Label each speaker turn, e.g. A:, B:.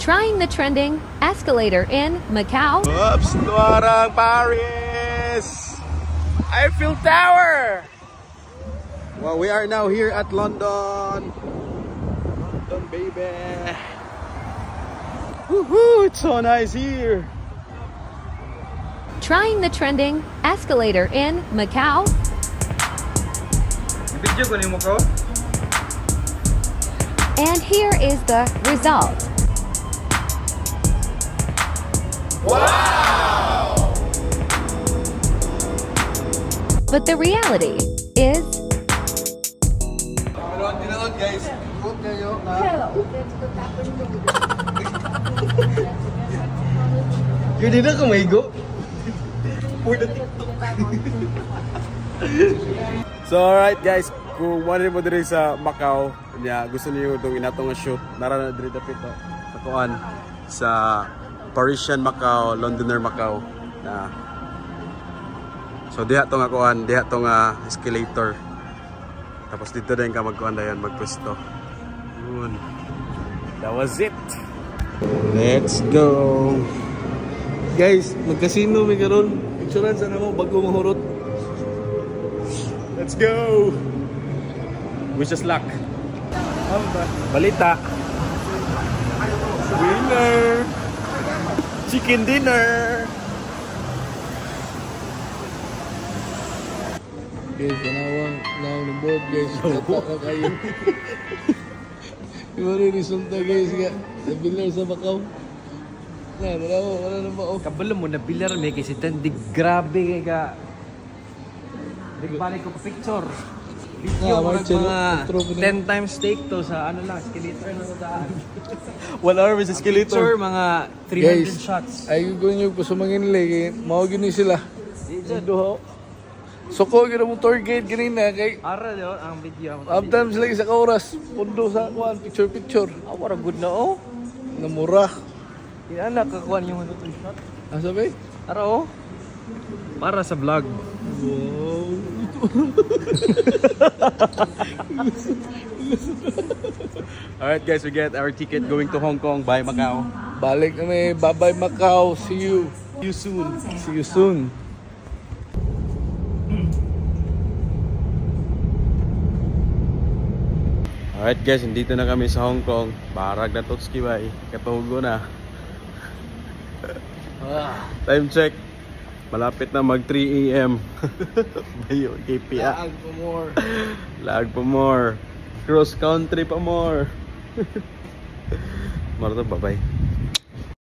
A: Trying the trending escalator in Macau.
B: Oops, Tuarang Paris! Eiffel Tower! Well, we are now here at London. London, baby! Woohoo! It's so nice here!
A: Trying the trending escalator in Macau.
B: Video ko nimo ko?
A: And here is the result.
B: Wow!
A: But the reality is...
B: Guys. Yun din ako may go. For the TikTok. So alright guys, kung wala mo diri sa Macau, gusto niyo itong inatong shoot, nara na diri dapit sa kuan sa Parisian Macau, Londoner Macau na. So diha tong kuan, diha tong escalator. Tapos dito din ka magkuan dayon, magpwesto. Yun. That was it. Let's go. Guys, magkasino may karon. Insurance ano mo bago mahurot. Let's go. Wish us luck. Balita. Winner. Chicken dinner.
C: Guys, panawang ng board guys. Kata kayo. Iba rin resulta guys nga. Sa bilar sa Macau. Wala na ba?
D: Kabalo mo na bilar may kasi tandig grabe kay ka. Nagbalik ko pa picture. Video mo mga 10 times take to sa ano lang, escalator na sa daan.
B: 1 hour with escalator.
D: Picture mga 300
C: Guys,
D: shots.
C: ay ko nyo po sa mga nilay. Mao gini sila. So ko gina mo tour guide ganina kay
D: Ara daw ang video mo.
C: abdan sila sa oras. Pundo sa kuan picture.
D: Awara good na oh.
C: Namura.
D: Ina nakakuan yung 100 shot.
C: Asa ba?
D: Ara oh. Para sa vlog.
C: Wow.
B: Alright guys, we get our ticket going to Hong Kong by Macau.
C: Balik kami. Bye-bye Macau. See you.
B: See you soon.
C: See you soon.
B: Alright guys, dito na kami sa Hong Kong. Barag na Totski ba eh. Katugo na. Time check. Malapit na mag 3 AM. Bayo, KPI.
C: Laag pa more.
B: Lag pa more. Cross country pa more. Marto, bye-bye.